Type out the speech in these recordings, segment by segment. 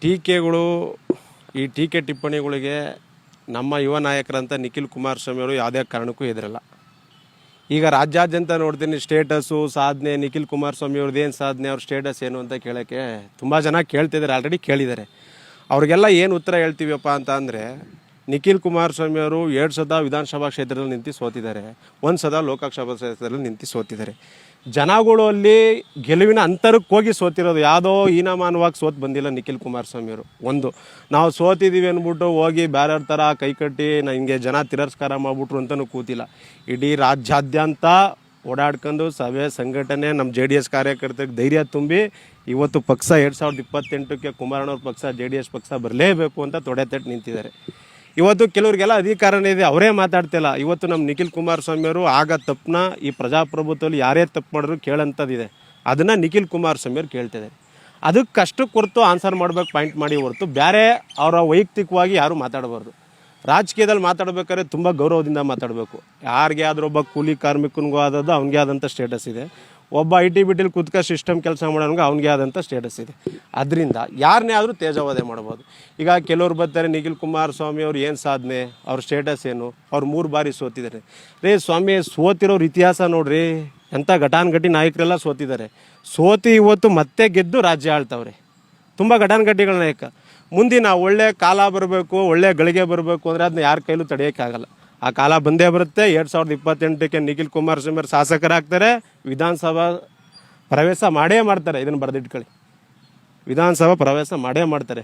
ಟೀಕೆಗಳು ಈ ಟೀಕೆ ಟಿಪ್ಪಣಿಗಳಿಗೆ ನಮ್ಮ ಯುವ ನಾಯಕರಂತ ನಿಖಿಲ್ ಕುಮಾರಸ್ವಾಮಿ ಅವರು ಯಾವುದೇ ಕಾರಣಕ್ಕೂ ಎದುರಲ್ಲ. ಈಗ ರಾಜ್ಯಾದ್ಯಂತ ನೋಡ್ತೀನಿ ಸ್ಟೇಟಸ್ಸು ಸಾಧನೆ ನಿಖಿಲ್ ಕುಮಾರಸ್ವಾಮಿ ಅವ್ರದ್ದು ಏನು ಸಾಧನೆ, ಅವ್ರ ಸ್ಟೇಟಸ್ ಏನು ಅಂತ ಕೇಳೋಕ್ಕೆ ತುಂಬ ಜನ ಕೇಳ್ತಿದ್ದಾರೆ, ಆಲ್ರೆಡಿ ಕೇಳಿದ್ದಾರೆ. ಅವ್ರಿಗೆಲ್ಲ ಏನು ಉತ್ತರ ಹೇಳ್ತೀವಪ್ಪ ಅಂತ ಅಂದರೆ, ನಿಖಿಲ್ ಕುಮಾರಸ್ವಾಮಿ ಅವರು 2 ಸಲ ವಿಧಾನಸಭಾ ಕ್ಷೇತ್ರದಲ್ಲಿ ನಿಂತು ಸೋತಿದ್ದಾರೆ, 1 ಸಲ ಲೋಕಸಭಾ ಕ್ಷೇತ್ರದಲ್ಲಿ ನಿಂತು ಸೋತಿದ್ದಾರೆ. ಜನಗಳು ಅಲ್ಲಿ ಗೆಲುವಿನ ಅಂತರಕ್ಕೆ ಹೋಗಿ ಸೋತಿರೋದು, ಯಾವುದೋ ಹೀನಮಾನವಾಗಿ ಸೋತು ಬಂದಿಲ್ಲ ನಿಖಿಲ್ ಕುಮಾರಸ್ವಾಮಿ ಅವರು. ಒಂದು ನಾವು ಸೋತಿದ್ದೀವಿ ಅಂದ್ಬಿಟ್ಟು ಹೋಗಿ ಬೇರೆಯವ್ರ ಥರ ಕೈಕಟ್ಟಿ ಹಿಂಗೆ ಜನ ತಿರಸ್ಕಾರ ಮಾಡಿಬಿಟ್ರು ಅಂತಲೂ ಕೂತಿಲ್ಲ. ಇಡೀ ರಾಜ್ಯಾದ್ಯಂತ ಓಡಾಡ್ಕೊಂಡು ಸಭೆ ಸಂಘಟನೆ ನಮ್ಮ JDS ಕಾರ್ಯಕರ್ತರಿಗೆ ಧೈರ್ಯ ತುಂಬಿ ಇವತ್ತು ಪಕ್ಷ 2028ಕ್ಕೆ ಕುಮಾರಣ್ಣವ್ರ ಪಕ್ಷ JDS ಪಕ್ಷ ಬರಲೇಬೇಕು ಅಂತ ತೊಡೆತಟ್ಟು ನಿಂತಿದ್ದಾರೆ. ಇವತ್ತು ಕೆಲವ್ರಿಗೆಲ್ಲ ಅಧಿಕಾರನೇ ಇದೆ, ಅವರೇ ಮಾತಾಡ್ತಿಲ್ಲ. ಇವತ್ತು ನಮ್ಮ ನಿಖಿಲ್ ಕುಮಾರಸ್ವಾಮಿ ಅವರು ಆಗ ತಪ್ಪನ್ನ ಈ ಪ್ರಜಾಪ್ರಭುತ್ವದಲ್ಲಿ ಯಾರೇ ತಪ್ಪು ಮಾಡಿದ್ರು ಕೇಳೋಂಥದ್ದಿದೆ, ಅದನ್ನು ನಿಖಿಲ್ ಕುಮಾರಸ್ವಾಮಿ ಅವ್ರು ಕೇಳ್ತಿದ್ದಾರೆ. ಅದಕ್ಕೆ ಅಷ್ಟಕ್ಕೆ ಹೊರತು ಆನ್ಸರ್ ಮಾಡಬೇಕು ಪಾಯಿಂಟ್ ಮಾಡಿ ಹೊರತು ಬೇರೆ ಅವರ ವೈಯಕ್ತಿಕವಾಗಿ ಯಾರೂ ಮಾತಾಡಬಾರ್ದು. ರಾಜಕೀಯದಲ್ಲಿ ಮಾತಾಡಬೇಕಾದ್ರೆ ತುಂಬ ಗೌರವದಿಂದ ಮಾತಾಡಬೇಕು. ಯಾರಿಗೆ ಆದರೂ ಒಬ್ಬ ಕೂಲಿ ಕಾರ್ಮಿಕನಿಗೂ ಆದದ್ದು ಅವ್ನಿಗೆ ಆದಂಥ ಸ್ಟೇಟಸ್ ಇದೆ, ಒಬ್ಬ IT ಬಿಟಿಲಿ ಕುತ್ಕ ಸಿಸ್ಟಮ್ ಕೆಲಸ ಮಾಡೋನಿಗೆ ಅವ್ನಿಗೆ ಆದಂಥ ಸ್ಟೇಟಸ್ ಇದೆ. ಅದರಿಂದ ಯಾರನ್ನೇ ಆದರೂ ತೇಜಾವಧೆ ಮಾಡ್ಬೋದು. ಈಗ ಕೆಲವ್ರು ಬರ್ತಾರೆ, ನಿಖಿಲ್ ಕುಮಾರಸ್ವಾಮಿ ಅವ್ರು ಏನು ಸಾಧನೆ, ಅವ್ರ ಸ್ಟೇಟಸ್ ಏನು, ಅವ್ರು 3 ಬಾರಿ ಸೋತಿದ್ದಾರೆ. ಸ್ವಾಮಿ ಸೋತಿರೋರು ಇತಿಹಾಸ ನೋಡ್ರಿ, ಎಂಥ ಘಟಾನುಘಟಿ ನಾಯಕರೆಲ್ಲ ಸೋತಿದ್ದಾರೆ. ಸೋತಿ ಇವತ್ತು ಮತ್ತೆ ಗೆದ್ದು ರಾಜ್ಯ ಆಳ್ತವ್ರೆ. ತುಂಬ ಘಟಾನುಘಟಿಗಳ ನಾಯಕ. ಮುಂದಿನ ಒಳ್ಳೆ ಕಾಲ ಬರಬೇಕು, ಒಳ್ಳೆ ಗಳಿಗೆ ಬರಬೇಕು ಅಂದರೆ ಅದನ್ನ ಯಾರ ಕೈಲೂ ತಡೆಯೋಕ್ಕಾಗಲ್ಲ. ಆ ಕಾಲ ಬಂದೇ ಬರುತ್ತೆ. 2028ಕ್ಕೆ ನಿಖಿಲ್ ಕುಮಾರಸ್ವಾಮಿ ಅವರು ಶಾಸಕರಾಗ್ತಾರೆ, ವಿಧಾನಸಭಾ ಪ್ರವೇಶ ಮಾಡೇ ಮಾಡ್ತಾರೆ. ಇದನ್ನು ಬರೆದಿಟ್ಕೊಳ್ಳಿ, ವಿಧಾನಸಭಾ ಪ್ರವೇಶ ಮಾಡೇ ಮಾಡ್ತಾರೆ.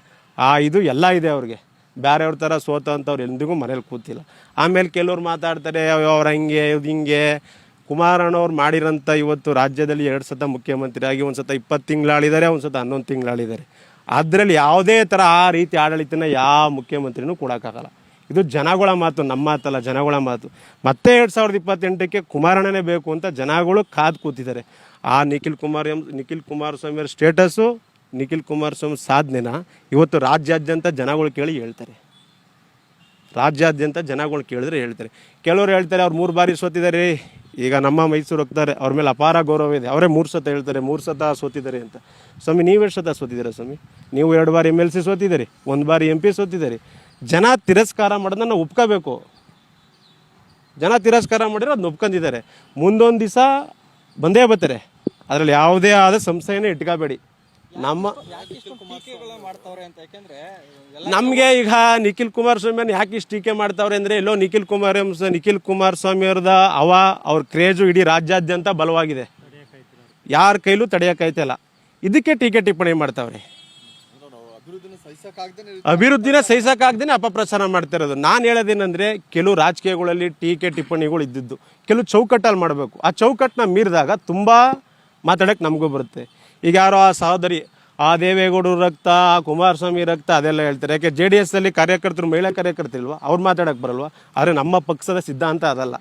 ಇದು ಎಲ್ಲ ಇದೆ ಅವ್ರಿಗೆ. ಬೇರೆಯವ್ರ ಥರ ಸೋತಂಥವ್ರು ಎಂದಿಗೂ ಮನೇಲಿ ಕೂತಿಲ್ಲ. ಆಮೇಲೆ ಕೆಲವ್ರು ಮಾತಾಡ್ತಾರೆ, ಅವ್ರು ಹಂಗೆ ಇದು ಹಿಂಗೆ. ಕುಮಾರಣ್ಣವ್ರು ಮಾಡಿರೋಂಥ ಇವತ್ತು ರಾಜ್ಯದಲ್ಲಿ 2 ಸತ ಮುಖ್ಯಮಂತ್ರಿ ಆಗಿ, 1 ಸತ 20 ತಿಂಗಳು ಆಳಿದ್ದಾರೆ, 1 ಸತ 11 ತಿಂಗಳು ಆಳಿದ್ದಾರೆ. ಅದರಲ್ಲಿ ಯಾವುದೇ ಥರ ಆ ರೀತಿ ಆಡಳಿತನ ಯಾವ ಮುಖ್ಯಮಂತ್ರಿನೂ ಕೊಡೋಕ್ಕಾಗಲ್ಲ. ಇದು ಜನಗಳ ಮಾತು, ನಮ್ಮ ಮಾತಲ್ಲ, ಜನಗಳ ಮಾತು. ಮತ್ತೆ 2028ಕ್ಕೆ ಕುಮಾರಣ್ಣನೇ ಬೇಕು ಅಂತ ಜನಗಳು ಕಾದು ಕೂತಿದ್ದಾರೆ. ಆ ನಿಖಿಲ್ ಕುಮಾರಸ್ವಾಮಿ ಅವ್ರ ಸ್ಟೇಟಸ್ಸು, ನಿಖಿಲ್ ಕುಮಾರಸ್ವಾಮಿ ಸಾಧನೆನ ಇವತ್ತು ರಾಜ್ಯಾದ್ಯಂತ ಜನಗಳು ಕೇಳಿ ಹೇಳ್ತಾರೆ. ರಾಜ್ಯಾದ್ಯಂತ ಜನಗಳು ಕೇಳಿದ್ರೆ ಹೇಳ್ತಾರೆ. ಕೆಲವರು ಹೇಳ್ತಾರೆ ಅವ್ರು 3 ಬಾರಿ ಸೋತಿದ್ದಾರೆ. ಈಗ ನಮ್ಮ ಮೈಸೂರು ಹೋಗ್ತಾರೆ, ಅವ್ರ ಮೇಲೆ ಅಪಾರ ಗೌರವ ಇದೆ, ಅವರೇ 3 ಸತ ಹೇಳ್ತಾರೆ 3 ಸತ ಸೋತಿದ್ದಾರೆ ಅಂತ. ಸ್ವಾಮಿ ನೀವು 2 ಸತ ಸೋತಿದ್ದೀರಾ ಸ್ವಾಮಿ? ನೀವು 2 ಬಾರಿ MLC ಸೋತಿದ್ದೀರಿ, 1 ಬಾರಿ MP ಸೋತಿದ್ದೀರಿ. ಜನ ತಿರಸ್ಕಾರ ಮಾಡೋದನ್ನ ಒಪ್ಕೋಬೇಕು. ಜನ ತಿರಸ್ಕಾರ ಮಾಡಿರೋ ಅದನ್ನ ಒಪ್ಕೊಂಡಿದ್ದಾರೆ. ಮುಂದೊಂದು ದಿವಸ ಬಂದೇ ಬರ್ತಾರೆ, ಅದರಲ್ಲಿ ಯಾವುದೇ ಆದ ಸಂಶಯನೇ ಇಟ್ಕೋಬೇಡಿ. ನಮಗೆ ಈಗ ನಿಖಿಲ್ ಕುಮಾರಸ್ವಾಮಿ ಯಾಕೆ ಇಷ್ಟು ಟೀಕೆ ಮಾಡ್ತಾವ್ರೆ ಅಂದರೆ, ಎಲ್ಲೋ ನಿಖಿಲ್ ಕುಮಾರಸ್ವಾಮಿ ಅವ್ರದ ಅವ್ರ ಕ್ರೇಜು ಇಡೀ ರಾಜ್ಯಾದ್ಯಂತ ಬಲವಾಗಿದೆ, ಯಾರ ಕೈಲೂ ತಡೆಯೋಕ್ಕಾಯ್ತಲ್ಲ. ಇದಕ್ಕೆ ಟೀಕೆ ಟಿಪ್ಪಣಿ ಮಾಡ್ತಾವ್ರೆ. ಅಭಿವೃದ್ಧಿನ ಸಹಿಸಕ್ಕಾಗ್ದೇನೆ ಅಪಪ್ರಚಾರ ಮಾಡ್ತಾ ಇರೋದು. ನಾನು ಹೇಳೋದೇನೆಂದರೆ, ಕೆಲವು ರಾಜಕೀಯಗಳಲ್ಲಿ ಟೀಕೆ ಟಿಪ್ಪಣಿಗಳು ಇದ್ದಿದ್ದು ಕೆಲವು ಚೌಕಟ್ಟಲ್ಲಿ ಮಾಡಬೇಕು. ಆ ಚೌಕಟ್ಟನ್ನ ಮೀರಿದಾಗ ತುಂಬ ಮಾತಾಡೋಕ್ಕೆ ನಮಗೂ ಬರುತ್ತೆ. ಈಗ ಯಾರೋ ಆ ಸಹೋದರಿ, ಆ ದೇವೇಗೌಡರು ರಕ್ತ, ಆ ಕುಮಾರಸ್ವಾಮಿ ರಕ್ತ ಅದೆಲ್ಲ ಹೇಳ್ತಾರೆ. ಯಾಕೆ JDS ಅಲ್ಲಿ ಕಾರ್ಯಕರ್ತರು, ಮಹಿಳಾ ಕಾರ್ಯಕರ್ತರಿಲ್ವಾ, ಅವ್ರು ಮಾತಾಡೋಕ್ಕೆ ಬರಲ್ವಾ? ಆದರೆ ನಮ್ಮ ಪಕ್ಷದ ಸಿದ್ಧಾಂತ ಅದಲ್ಲ.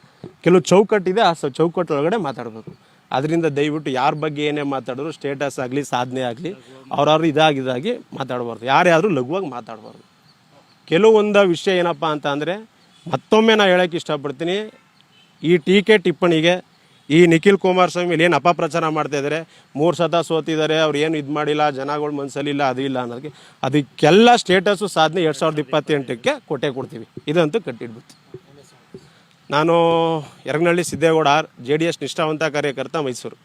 ಕೆಲವು ಚೌಕಟ್ಟಿದೆ, ಆ ಚೌಕಟ್ಟೊಳಗಡೆ ಮಾತಾಡಬೇಕು. ಅದರಿಂದ ದಯವಿಟ್ಟು ಯಾರ ಬಗ್ಗೆ ಏನೇ ಮಾತಾಡಿದ್ರು, ಸ್ಟೇಟಸ್ ಆಗಲಿ ಸಾಧನೆ ಆಗಲಿ, ಅವ್ರವ್ರು ಇದಾಗಿ ಮಾತಾಡಬಾರ್ದು. ಯಾರ್ಯಾದರೂ ಲಘುವಾಗಿ ಮಾತಾಡಬಾರ್ದು. ಕೆಲವೊಂದು ವಿಷಯ ಏನಪ್ಪ ಅಂತ ಅಂದರೆ, ಮತ್ತೊಮ್ಮೆ ನಾನು ಹೇಳೋಕ್ಕೆ ಇಷ್ಟಪಡ್ತೀನಿ, ಈ ಟೀಕೆ ಟಿಪ್ಪಣಿಗೆ ಈ ನಿಖಿಲ್ ಕುಮಾರಸ್ವಾಮಿ ಏನು ಅಪಪ್ರಚಾರ ಮಾಡ್ತಾಯಿದ್ದಾರೆ, 3 ಸತ ಸೋತಿದ್ದಾರೆ, ಅವ್ರು ಏನು ಇದು ಮಾಡಿಲ್ಲ, ಜನಗಳ ಮನಸ್ಸಲ್ಲಿಲ್ಲ, ಅದು ಇಲ್ಲ ಅನ್ನೋದಕ್ಕೆ, ಅದಕ್ಕೆಲ್ಲ ಸ್ಟೇಟಸ್ಸು ಸಾಧನೆ 2028ಕ್ಕೆ ಕೊಟ್ಟೇ ಕೊಡ್ತೀವಿ. ಇದಂತೂ ಕಟ್ಟಿಡ್ಬಿಟ್ಟು. ನಾನು ಯರಗನಹಳ್ಳಿ ಸಿದ್ದೇಗೌಡ, JDS ನಿಷ್ಠಾವಂತ ಕಾರ್ಯಕರ್ತ, ಮೈಸೂರು.